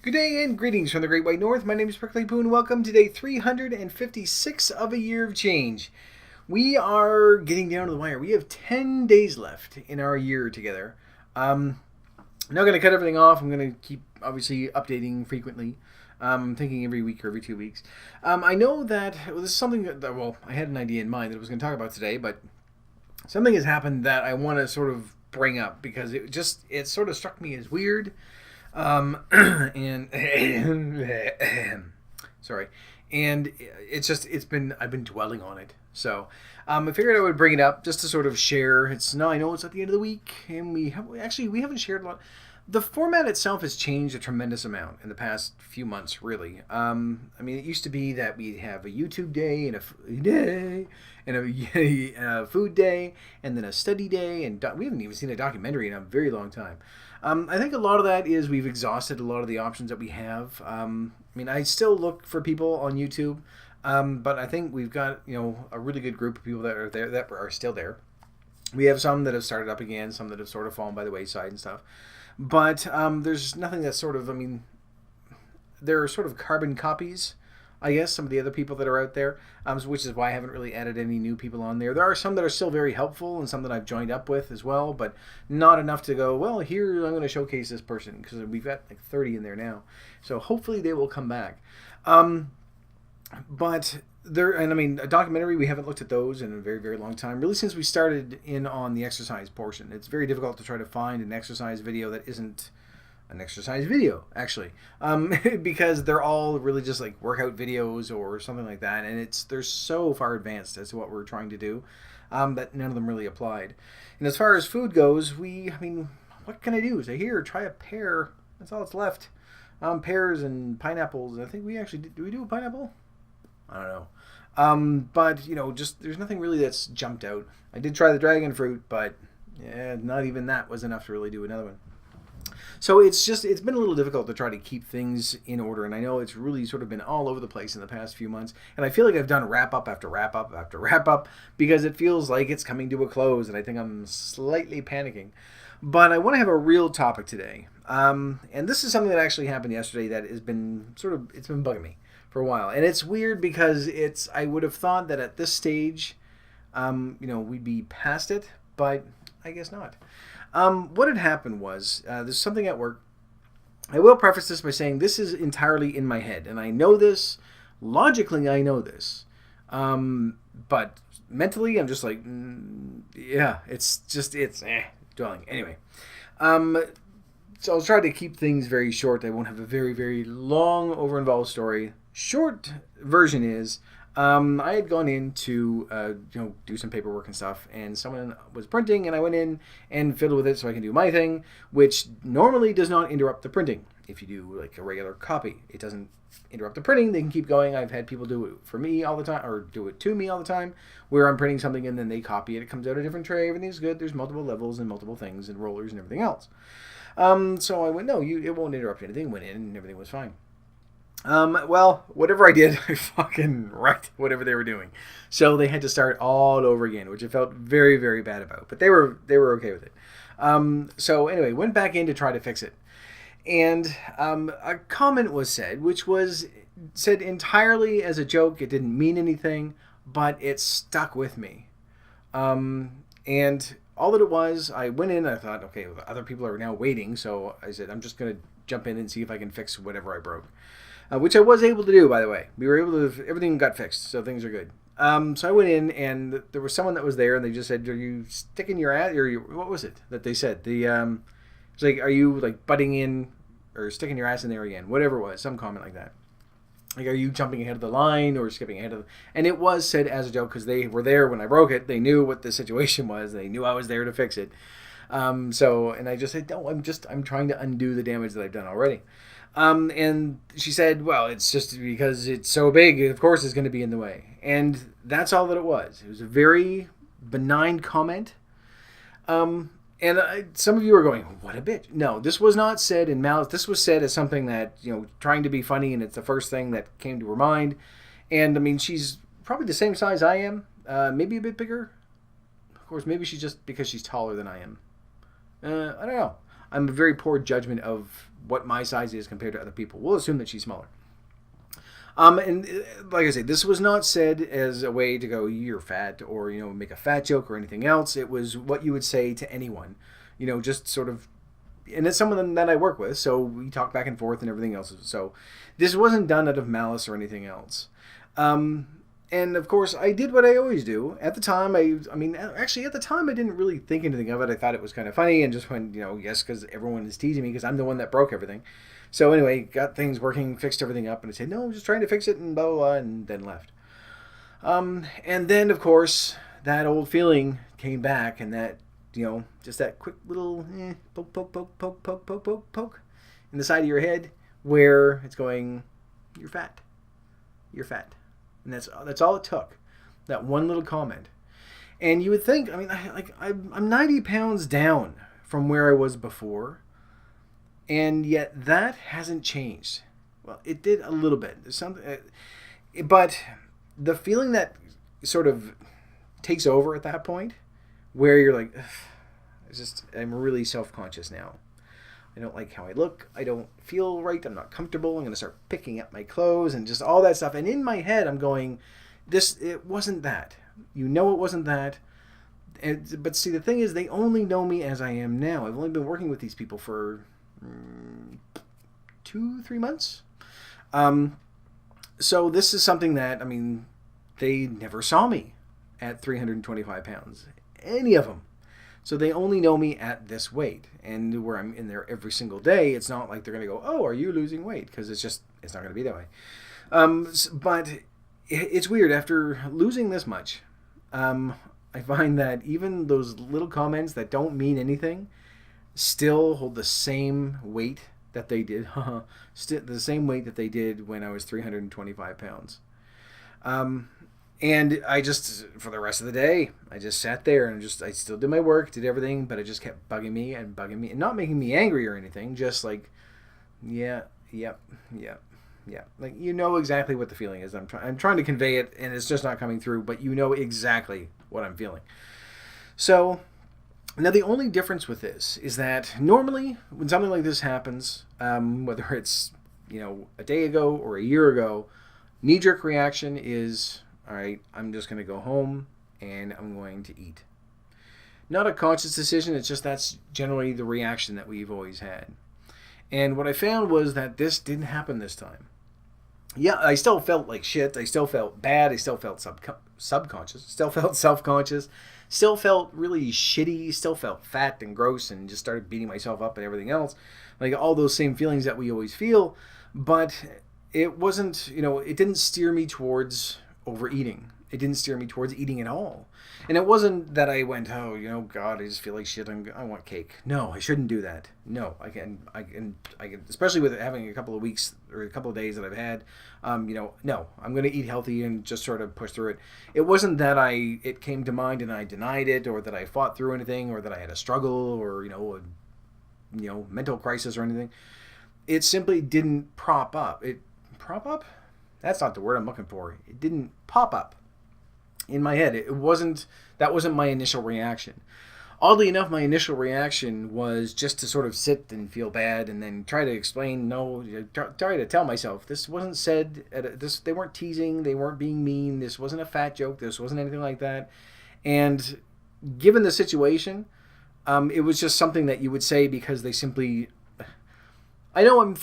Good day and greetings from the Great White North. My name is Prickly Poo and welcome to day 356 of a year of change. We are getting down to the wire. We have 10 days left in our year together. I'm not going to cut everything off. I'm going to keep, obviously, updating frequently. Thinking every week or every 2 weeks. I know that this is something that, well, I had an idea in mind that I was going to talk about today, but something has happened that I want to sort of bring up because it sort of struck me as weird. And sorry, and I've been dwelling on it. So, I figured I would bring it up just to sort of share. I know it's at the end of the week, and we haven't shared a lot. The format itself has changed a tremendous amount in the past few months, really. It used to be that we'd have a YouTube day and a food day, and a food day, and then a study day, and we haven't even seen a documentary in a very long time. I think a lot of that is we've exhausted a lot of the options that we have. I still look for people on YouTube, but I think we've got a really good group of people that are there that are still there. We have some that have started up again, some that have sort of fallen by the wayside and stuff. But there's nothing that's sort of, there are sort of carbon copies, I guess, some of the other people that are out there, which is why I haven't really added any new people on there. There are some that are still very helpful and some that I've joined up with as well, but not enough to go, well, here I'm going to showcase this person, because we've got like 30 in there now. So hopefully they will come back. But a documentary, we haven't looked at those in a very, very long time. Really, since we started in on the exercise portion. It's very difficult to try to find an exercise video that isn't an exercise video, actually, because they're all really just like workout videos or something like that, and they're so far advanced as to what we're trying to do that none of them really applied. And as far as food goes, what can I do? So here, try a pear. That's all that's left. Pears and pineapples. I think do we do a pineapple? I don't know. But just there's nothing really that's jumped out. I did try the dragon fruit, but not even that was enough to really do another one. So it's been a little difficult to try to keep things in order, and I know it's really sort of been all over the place in the past few months, and I feel like I've done wrap up after wrap up after wrap up because it feels like it's coming to a close, and I think I'm slightly panicking. But I want to have a real topic today, and this is something that actually happened yesterday that has been it's been bugging me for a while, and it's weird because I would have thought that at this stage, we'd be past it, but I guess not. What had happened was there's something at work. I will preface this by saying this is entirely in my head, and I know this. Logically, I know this. But mentally, I'm just like, it's dwelling. Anyway, so I'll try to keep things very short. I won't have a very, very long, over-involved story. Short version is, I had gone in to do some paperwork and stuff, and someone was printing, and I went in and fiddled with it so I can do my thing, which normally does not interrupt the printing. If you do like a regular copy, it doesn't interrupt the printing. They can keep going. I've had people do it for me all the time, or do it to me all the time, where I'm printing something and then they copy it. It comes out a different tray. Everything's good. There's multiple levels and multiple things and rollers and everything else. So I went, no, it won't interrupt anything. Went in and everything was fine. Well, whatever I did, I fucking wrecked whatever they were doing. So they had to start all over again, which I felt very, very bad about. But they were okay with it. So anyway, went back in to try to fix it. And a comment was said, which was said entirely as a joke. It didn't mean anything, but it stuck with me. And all that it was, I went in, I thought, okay, well, other people are now waiting. So I said, I'm just going to jump in and see if I can fix whatever I broke. Which I was able to do, by the way. We were able to, everything got fixed, so things are good. So I went in, and there was someone that was there, and they just said, are you sticking your ass, or what was it that they said? It's like, are you, like, butting in, or sticking your ass in there again? Whatever it was, some comment like that. Like, are you jumping ahead of the line, or skipping ahead of the... And it was said as a joke, because they were there when I broke it. They knew what the situation was. They knew I was there to fix it. And I just said, no, I'm trying to undo the damage that I've done already. And she said, well, it's just because it's so big, of course it's going to be in the way. And that's all that it was. It was a very benign comment. Some of you are going, what a bitch. No, this was not said in malice. This was said as something that, trying to be funny, and it's the first thing that came to her mind. And, she's probably the same size I am, maybe a bit bigger. Of course, maybe she's just because she's taller than I am. I don't know. I'm a very poor judgment of what my size is compared to other people. We'll assume that she's smaller. And like I say, this was not said as a way to go, you're fat, or, make a fat joke or anything else. It was what you would say to anyone, just sort of, and it's someone that I work with, so we talk back and forth and everything else. So this wasn't done out of malice or anything else. And of course, I did what I always do. At the time, actually at the time, I didn't really think anything of it. I thought it was kind of funny and just went, yes, because everyone is teasing me because I'm the one that broke everything. So anyway, got things working, fixed everything up, and I said, no, I'm just trying to fix it, and blah, blah, blah, and then left. And then, of course, that old feeling came back, and that, just that quick little poke, poke, poke, poke, poke, poke, poke, poke in the side of your head where it's going, you're fat. You're fat. And that's all it took, that one little comment. And you would think, I'm 90 pounds down from where I was before, and yet that hasn't changed. Well, it did a little bit. There's something, but the feeling that sort of takes over at that point, where you're like, I'm really self-conscious now. I don't like how I look. I don't feel right. I'm not comfortable. I'm going to start picking up my clothes and just all that stuff. And in my head, I'm going, it wasn't that. It wasn't that. But see, the thing is, they only know me as I am now. I've only been working with these people for 2-3 months. So this is something that, they never saw me at 325 pounds. Any of them. So they only know me at this weight. And where I'm in there every single day, it's not like they're going to go, oh, are you losing weight? Because it's not going to be that way. But it's weird. After losing this much, I find that even those little comments that don't mean anything still hold the same weight that they did. The same weight that they did when I was 325 pounds. And I just, for the rest of the day, I just sat there and I still did my work, did everything, but it just kept bugging me and not making me angry or anything. Just like, yeah. Like, exactly what the feeling is. I'm trying to convey it, and it's just not coming through, but exactly what I'm feeling. So, now the only difference with this is that normally when something like this happens, whether it's, a day ago or a year ago, knee-jerk reaction is, all right, I'm just going to go home and I'm going to eat. Not a conscious decision. It's just that's generally the reaction that we've always had. And what I found was that this didn't happen this time. Yeah, I still felt like shit. I still felt bad. I still felt subconscious. Still felt self-conscious. Still felt really shitty. Still felt fat and gross and just started beating myself up and everything else. Like all those same feelings that we always feel. But it wasn't, it didn't steer me towards overeating. It didn't steer me towards eating at all. And it wasn't that I went, oh, God, I just feel like shit. I want cake. No, I shouldn't do that. No, I can, especially with having a couple of weeks or a couple of days that I've had, no, I'm going to eat healthy and just sort of push through it. It wasn't that it came to mind and I denied it, or that I fought through anything, or that I had a struggle, or, a mental crisis or anything. It simply didn't prop up. Prop up? That's not the word I'm looking for. It didn't pop up in my head. That wasn't my initial reaction. Oddly enough, my initial reaction was just to sort of sit and feel bad and then try to explain, try to tell myself, this wasn't said, they weren't teasing, they weren't being mean, this wasn't a fat joke, this wasn't anything like that. And given the situation, it was just something that you would say because they simply... I know I'm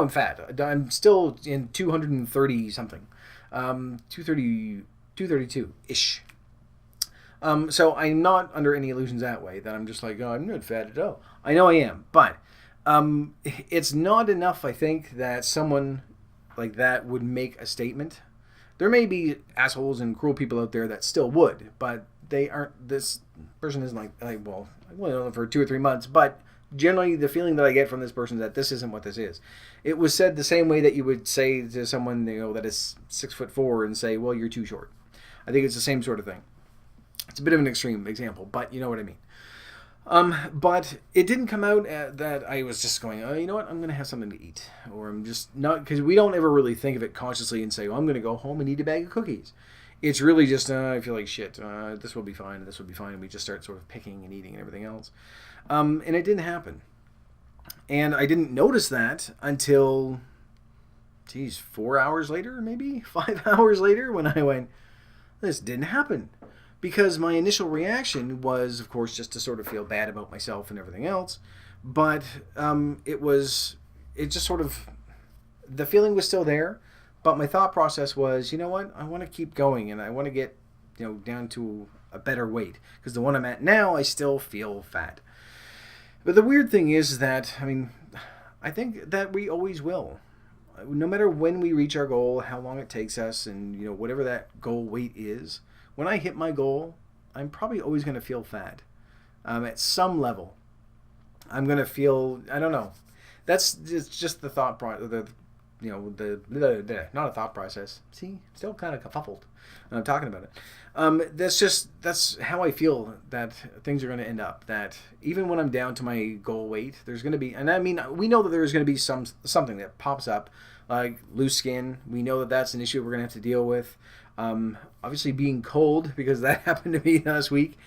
fat. I'm still in 230 something, 232 ish. So I'm not under any illusions that way. That I'm just like, oh, I'm not fat at all. I know I am, but it's not enough. I think that someone like that would make a statement. There may be assholes and cruel people out there that still would, but they aren't. This person isn't like well, I went on for 2 or 3 months, but. Generally, the feeling that I get from this person is that this isn't what this is. It was said the same way that you would say to someone that is 6'4" and say, well, you're too short. I think it's the same sort of thing. It's a bit of an extreme example, but you know what I mean. But it didn't come out that I was just going, oh, you know what, I'm going to have something to eat. Or I'm just not, because we don't ever really think of it consciously and say, well, I'm going to go home and eat a bag of cookies. It's really just, I feel like shit, this will be fine, and this will be fine, and we just start sort of picking and eating and everything else. And it didn't happen. And I didn't notice that until, 4 hours later, maybe 5 hours later, when I went, this didn't happen. Because my initial reaction was, of course, just to sort of feel bad about myself and everything else. But it just sort of, the feeling was still there. But my thought process was, you know what, I want to keep going and I want to get, down to a better weight. Because the one I'm at now, I still feel fat. But the weird thing is that, I think that we always will. No matter when we reach our goal, how long it takes us, and whatever that goal weight is, when I hit my goal, I'm probably always going to feel fat. At some level, I'm going to feel, I don't know. It's just the thought process, not a thought process. See, still kind of kerfuffled when I'm talking about it. That's how I feel that things are going to end up. That even when I'm down to my goal weight, there's going to be, and we know that there's going to be something that pops up, like loose skin. We know that that's an issue we're going to have to deal with. Obviously being cold, because that happened to me last week.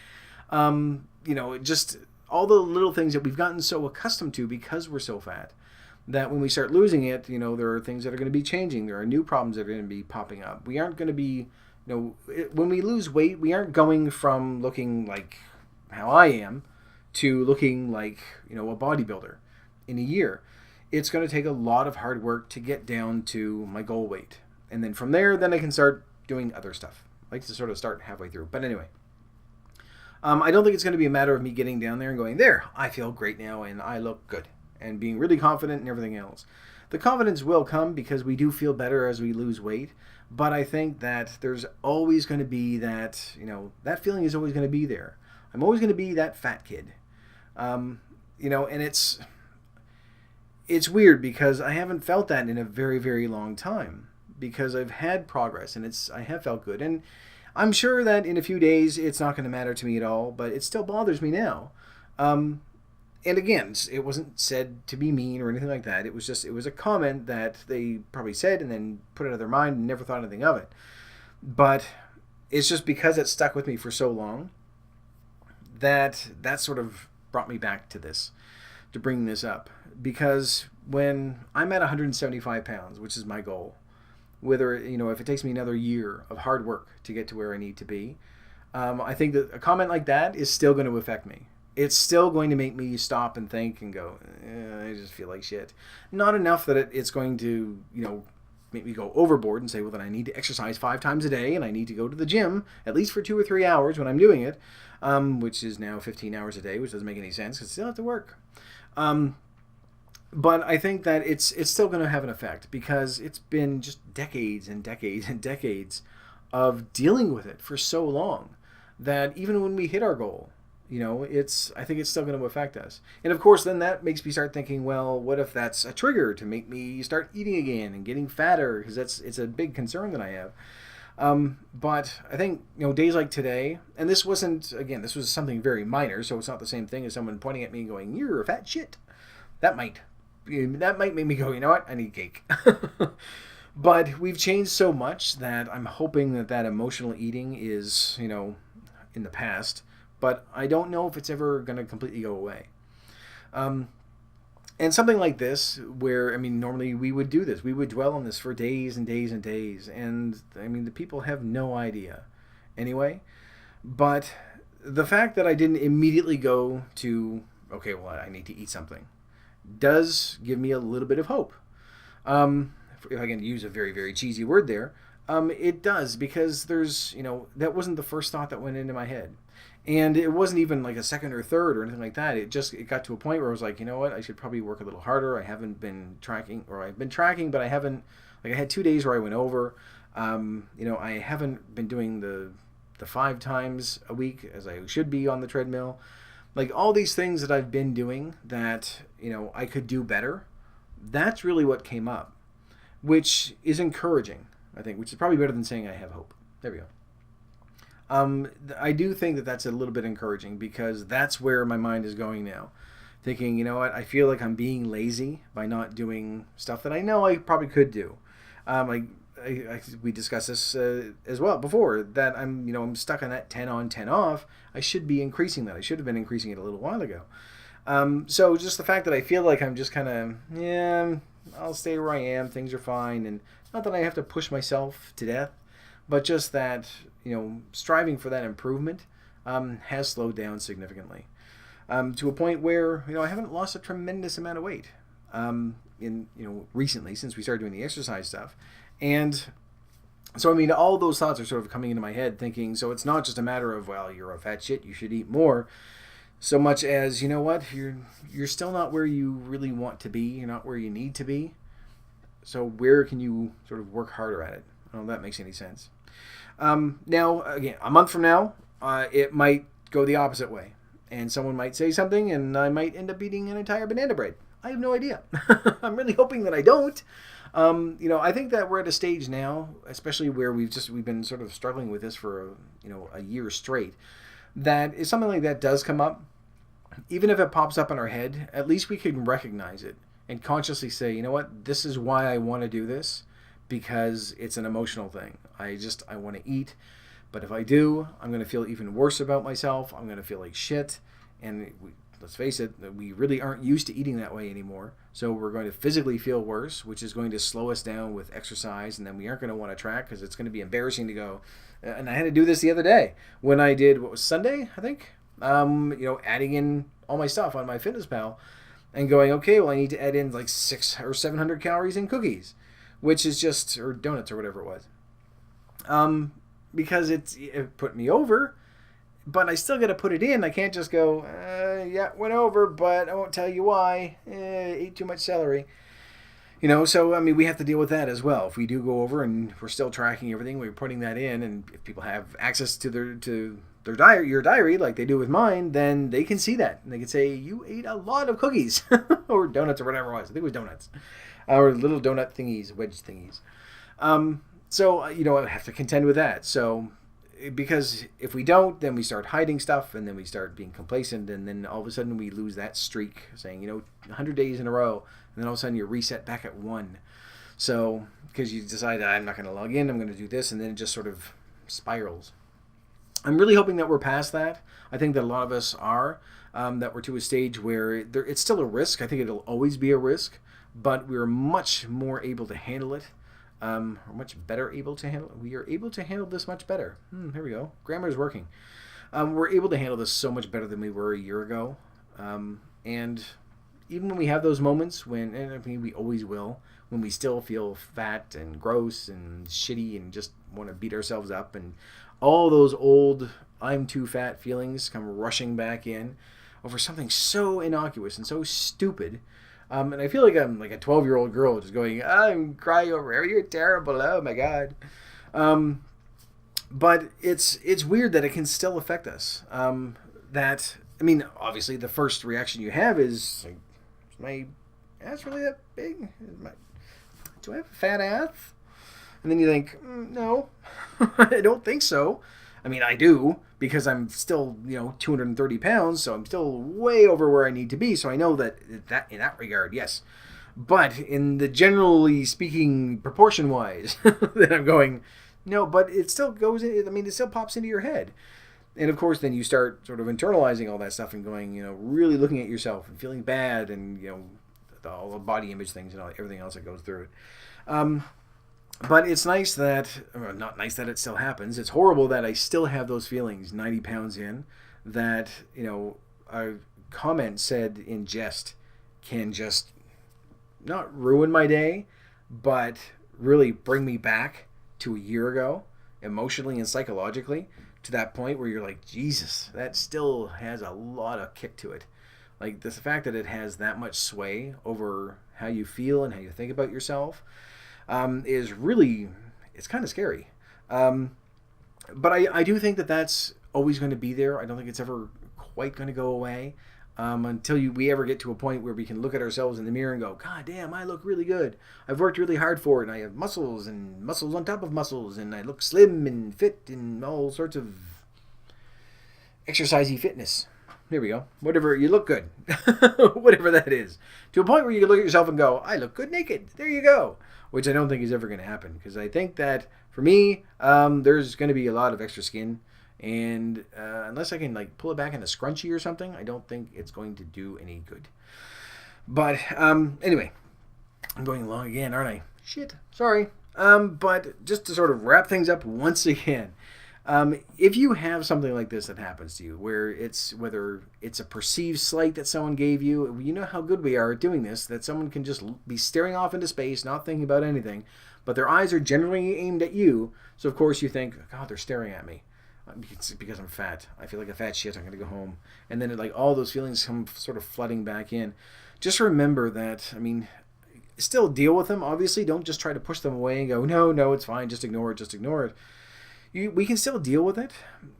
Just all the little things that we've gotten so accustomed to because we're so fat, that when we start losing it, there are things that are going to be changing. There are new problems that are going to be popping up. We aren't going to be, when we lose weight, we aren't going from looking like how I am to looking like, a bodybuilder in a year. It's going to take a lot of hard work to get down to my goal weight. And then from there, then I can start doing other stuff. I like to sort of start halfway through. But anyway, I don't think it's going to be a matter of me getting down there and going, there, I feel great now and I look good, and being really confident and everything else. The confidence will come because we do feel better as we lose weight. But I think that there's always going to be that, that feeling is always going to be there. I'm always going to be that fat kid. And it's weird because I haven't felt that in a very, very long time, because I've had progress and I have felt good. And I'm sure that in a few days it's not going to matter to me at all, but it still bothers me now. And again, it wasn't said to be mean or anything like that. It was a comment that they probably said and then put it out of their mind and never thought anything of it. But it's just because it stuck with me for so long that sort of brought me back to this, to bring this up. Because when I'm at 175 pounds, which is my goal, whether, if it takes me another year of hard work to get to where I need to be, I think that a comment like that is still going to affect me. It's still going to make me stop and think and go, I just feel like shit. Not enough that it's going to, make me go overboard and say, well, then I need to exercise 5 times a day and I need to go to the gym at least for 2 or 3 hours when I'm doing it, which is now 15 hours a day, which doesn't make any sense because I still have to work. But I think that it's still going to have an effect because it's been just decades and decades and decades of dealing with it for so long that even when we hit our goal, I think it's still going to affect us. And of course, then that makes me start thinking, well, what if that's a trigger to make me start eating again and getting fatter? Because it's a big concern that I have. But I think, days like today, and this was something very minor, so it's not the same thing as someone pointing at me and going, you're a fat shit. That might make me go, you know what, I need cake. But we've changed so much that I'm hoping that emotional eating is, in the past. But I don't know if it's ever going to completely go away. And something like this, where, normally we would do this. We would dwell on this for days and days and days. And, the people have no idea anyway. But the fact that I didn't immediately go to, okay, well, I need to eat something, does give me a little bit of hope. If I can use a very, very cheesy word there, it does, because there's, that wasn't the first thought that went into my head. And it wasn't even like a second or third or anything like that. It got to a point where I was like, you know what, I should probably work a little harder. I haven't been tracking, or I've been tracking, but I haven't, I had 2 days where I went over. I haven't been doing the 5 times a week as I should be on the treadmill. Like all these things that I've been doing that, I could do better. That's really what came up, which is encouraging, I think, which is probably better than saying I have hope. There we go. I do think that that's a little bit encouraging, because that's where my mind is going now. Thinking, you know what, I feel like I'm being lazy by not doing stuff that I know I probably could do. We discussed this as well before, that I'm stuck on that 10 on, 10 off. I should be increasing that. I should have been increasing it a little while ago. So just the fact that I feel like I'm just kind of, yeah, I'll stay where I am. Things are fine. And not that I have to push myself to death, but just that, striving for that improvement has slowed down significantly. To a point where, I haven't lost a tremendous amount of weight recently since we started doing the exercise stuff. And so, all those thoughts are sort of coming into my head thinking, so it's not just a matter of, well, you're a fat shit, you should eat more, so much as, you know what, you're still not where you really want to be, you're not where you need to be, so where can you sort of work harder at it? I don't know if that makes any sense. Now, again, a month from now, it might go the opposite way, and someone might say something, and I might end up eating an entire banana bread. I have no idea. I'm really hoping that I don't. I think that we're at a stage now, especially where we've been sort of struggling with this for a year straight, that if something like that does come up, even if it pops up in our head, at least we can recognize it and consciously say, you know what, this is why I want to do this, because it's an emotional thing. I want to eat, but if I do, I'm going to feel even worse about myself. I'm going to feel like shit, and let's face it, we really aren't used to eating that way anymore. So we're going to physically feel worse, which is going to slow us down with exercise, and then we aren't going to want to track because it's going to be embarrassing to go. And I had to do this the other day when I did, what was Sunday, I think? Adding in all my stuff on my MyFitnessPal and going, okay, well, I need to add in like 600 or 700 calories in cookies, which is just, or donuts or whatever it was. Because it put me over. But I still got to put it in. I can't just go, yeah, went over, but I won't tell you why. Ate too much celery. So, we have to deal with that as well. If we do go over and we're still tracking everything, we're putting that in, and if people have access to their diary, your diary, like they do with mine, then they can see that. And they can say, you ate a lot of cookies or donuts or whatever it was. I think it was donuts. Or little donut thingies, wedge thingies. So, I have to contend with that. So, because if we don't, then we start hiding stuff, and then we start being complacent, and then all of a sudden we lose that streak, saying, 100 days in a row, and then all of a sudden you're reset back at 1. So, because you decide, I'm not going to log in, I'm going to do this, and then it just sort of spirals. I'm really hoping that we're past that. I think that a lot of us are, that we're to a stage where it's still a risk. I think it'll always be a risk, but we're much more able to handle it. We're much better able to handle it. We are able to handle this much better. Here we go. Grammar is working. We're able to handle this so much better than we were a year ago. And even when we have those moments and we always will, when we still feel fat and gross and shitty and just want to beat ourselves up, and all those old I'm too fat feelings come rushing back in over something so innocuous and so stupid. And I feel like I'm like a 12-year-old girl just going, I'm crying over, you're terrible, oh my God. But it's weird that it can still affect us. Obviously the first reaction you have is, like, is my ass really that big? Do I have a fat ass? And then you think, no, I don't think so. I do, because I'm still, 230 pounds, so I'm still way over where I need to be. So I know that in that regard, yes. But in the generally speaking, proportion-wise, then I'm going, no, but it still goes in, it still pops into your head. And of course, then you start sort of internalizing all that stuff and going, really looking at yourself and feeling bad and, all the body image things and everything else that goes through it. But it's nice not nice that it still happens. It's horrible that I still have those feelings 90 pounds in, that, a comment said in jest can just not ruin my day, but really bring me back to a year ago, emotionally and psychologically, to that point where you're like, Jesus, that still has a lot of kick to it. Like, the fact that it has that much sway over how you feel and how you think about yourself, is really, it's kind of scary. But I do think that that's always going to be there. I don't think it's ever quite going to go away, until we ever get to a point where we can look at ourselves in the mirror and go, God damn, I look really good. I've worked really hard for it, and I have muscles and muscles on top of muscles, and I look slim and fit and all sorts of exercisey fitness. There we go. Whatever, you look good. Whatever that is. To a point where you can look at yourself and go, I look good naked. There you go. Which I don't think is ever going to happen. Because I think that, for me, there's going to be a lot of extra skin And unless I can like pull it back in a scrunchie or something, I don't think it's going to do any good. But anyway, I'm going long again, aren't I? Shit, sorry. But just to sort of wrap things up once again, if you have something like this that happens to you, whether it's a perceived slight that someone gave you, you know how good we are at doing this, that someone can just be staring off into space, not thinking about anything, but their eyes are generally aimed at you, so of course you think, God, they're staring at me. It's because I'm fat. I feel like a fat shit. I'm going to go home. And then like all those feelings come sort of flooding back in. Just remember that, I mean, still deal with them, obviously. Don't just try to push them away and go, no, it's fine. Just ignore it. We can still deal with it,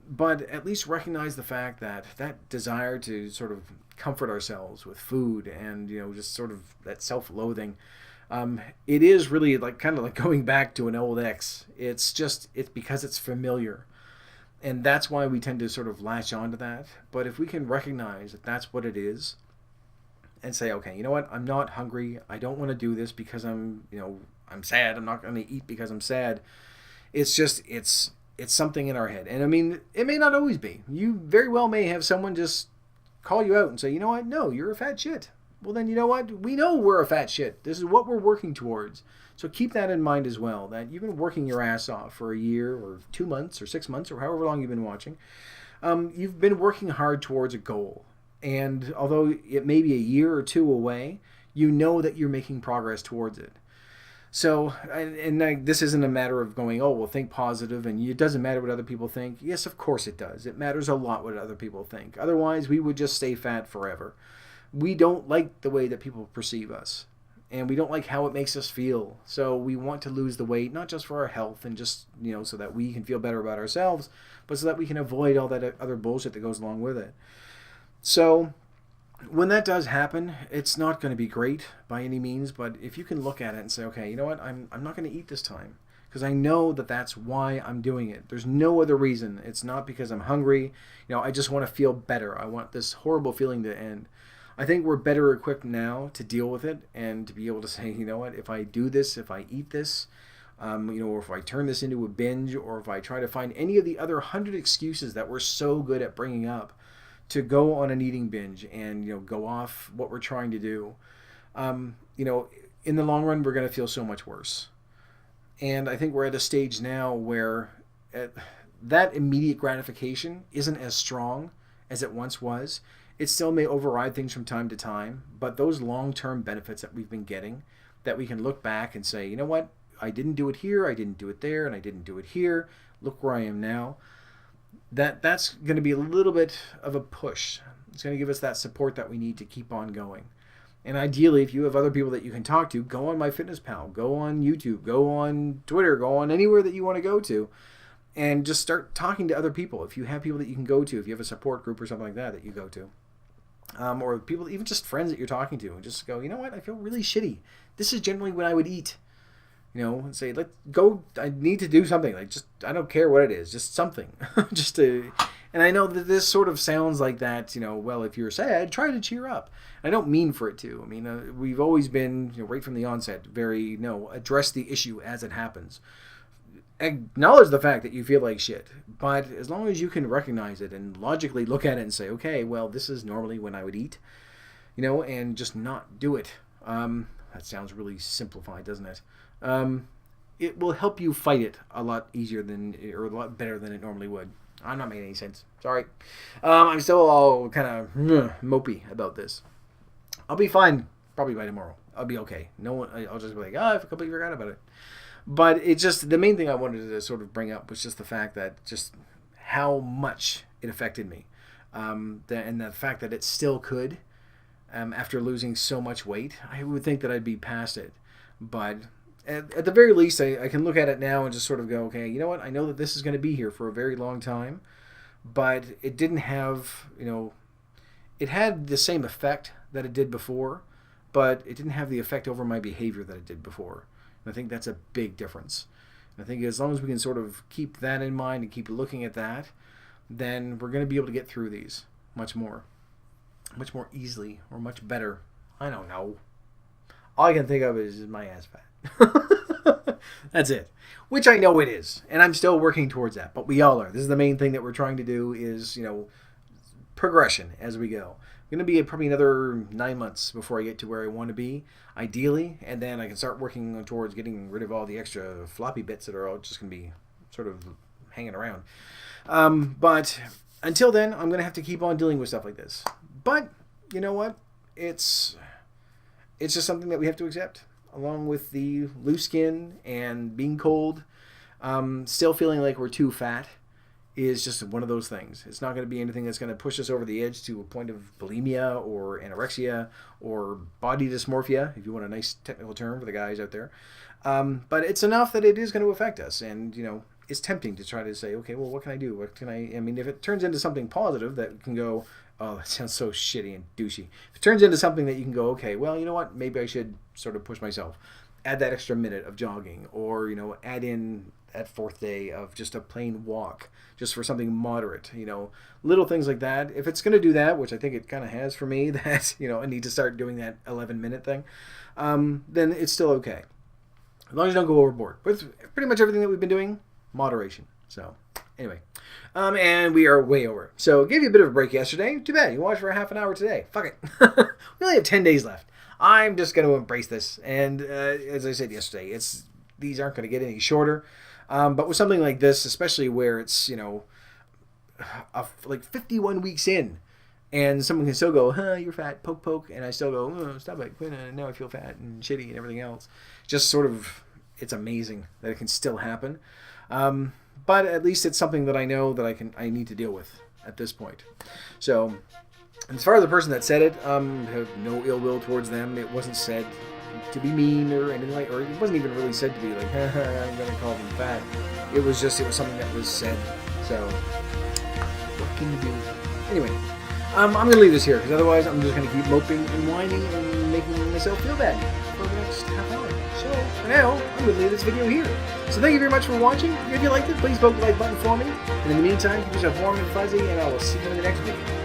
but at least recognize the fact that that desire to sort of comfort ourselves with food and, just sort of that self-loathing, it is really like kind of like going back to an old ex. It's because it's familiar. And that's why we tend to sort of latch onto that. But if we can recognize that that's what it is and say, okay, you know what? I'm not hungry. I don't want to do this because I'm sad. I'm not going to eat because I'm sad. It's something in our head. And I mean, it may not always be. You very well may have someone just call you out and say, you know what? No, you're a fat shit. Well, then you know what? We know we're a fat shit. This is what we're working towards. So keep that in mind as well, that you've been working your ass off for a year or 2 months or 6 months or however long you've been watching. You've been working hard towards a goal. And although it may be a year or two away, you know that you're making progress towards it. So, and this isn't a matter of going, oh, well, think positive and it doesn't matter what other people think. Yes, of course it does. It matters a lot what other people think. Otherwise, we would just stay fat forever. We don't like the way that people perceive us. And we don't like how it makes us feel. So we want to lose the weight, not just for our health and just, so that we can feel better about ourselves, but so that we can avoid all that other bullshit that goes along with it. So when that does happen, it's not going to be great by any means, but if you can look at it and say, okay, you know what, I'm not going to eat this time because I know that that's why I'm doing it. There's no other reason. It's not because I'm hungry. I just want to feel better. I want this horrible feeling to end. I think we're better equipped now to deal with it and to be able to say, you know what, if I do this, if I eat this, or if I turn this into a binge, or if I try to find any of the other 100 excuses that we're so good at bringing up to go on an eating binge and, go off what we're trying to do, in the long run, we're going to feel so much worse. And I think we're at a stage now where that immediate gratification isn't as strong as it once was. It still may override things from time to time, but those long-term benefits that we've been getting, that we can look back and say, you know what, I didn't do it here, I didn't do it there, and I didn't do it here. Look where I am now. That's going to be a little bit of a push. It's going to give us that support that we need to keep on going. And ideally, if you have other people that you can talk to, go on MyFitnessPal, go on YouTube, go on Twitter, go on anywhere that you want to go to, and just start talking to other people. If you have people that you can go to, if you have a support group or something like that you go to. Or people, even just friends that you're talking to, and just go, you know what, I feel really shitty. This is generally when I would eat. And say, let's go, I need to do something. Like, just, I don't care what it is, just something. And I know that this sort of sounds like that, well, if you're sad, try to cheer up. I don't mean for it to. I mean, we've always been, right from the onset, address the issue as it happens. Acknowledge the fact that you feel like shit, but as long as you can recognize it and logically look at it and say, okay, well, this is normally when I would eat, and just not do it. That sounds really simplified, doesn't it? It will help you fight it a lot easier or a lot better than it normally would. I'm not making any sense. Sorry. I'm still all kind of mopey about this. I'll be fine probably by tomorrow. I'll be okay. I'll just be like, I completely forgot about it. But it's just, the main thing I wanted to sort of bring up was just the fact that just how much it affected me. And the fact that it still could, after losing so much weight. I would think that I'd be past it. But at the very least, I can look at it now and just sort of go, okay, you know what? I know that this is going to be here for a very long time. But it didn't have, it had the same effect that it did before. But it didn't have the effect over my behavior that it did before. I think that's a big difference. I think as long as we can sort of keep that in mind and keep looking at that, then we're going to be able to get through these much more easily or much better. I don't know. all I can think of is my ass fat. That's it. Which I know it is, and I'm still working towards that. But we all are. This is the main thing that we're trying to do is, progression as we go. I'm going to be probably another 9 months before I get to where I want to be, ideally, and then I can start working towards getting rid of all the extra floppy bits that are all just going to be sort of hanging around. But until then, I'm going to have to keep on dealing with stuff like this. But you know what? It's just something that we have to accept, along with the loose skin and being cold. Still feeling like we're too fat is just one of those things. It's not going to be anything that's going to push us over the edge to a point of bulimia or anorexia or body dysmorphia, if you want a nice technical term for the guys out there. But it's enough that it is going to affect us. And, it's tempting to try to say, okay, well, what can I do? I mean, if it turns into something positive that can go, oh, that sounds so shitty and douchey. If it turns into something that you can go, okay, well, you know what? Maybe I should sort of push myself. Add that extra minute of jogging, or, add in that fourth day of just a plain walk, just for something moderate, little things like that. If it's going to do that, which I think it kind of has for me, that, I need to start doing that 11-minute thing, then it's still okay. As long as you don't go overboard. With pretty much everything that we've been doing, moderation. So, anyway. And we are way over. So, gave you a bit of a break yesterday. Too bad. You watched for a half an hour today. Fuck it. We only have 10 days left. I'm just going to embrace this. And as I said yesterday, these aren't going to get any shorter. But with something like this, especially where it's, like 51 weeks in, and someone can still go, you're fat, poke, poke, and I still go, oh, stop it, quit, now I feel fat and shitty and everything else. Just sort of, it's amazing that it can still happen. But at least it's something that I know that I need to deal with at this point. So, as far as the person that said it, I have no ill will towards them. It wasn't said to be mean or anything or it wasn't even really said to be like, I'm going to call them fat. It was something that was said. So, what can you do? Anyway, I'm going to leave this here because otherwise I'm just going to keep moping and whining and making myself feel bad for the next half hour. So, for now, I'm going to leave this video here. So thank you very much for watching. If you liked it, please poke the like button for me. And in the meantime, keep yourself warm and fuzzy, and I will see you in the next video.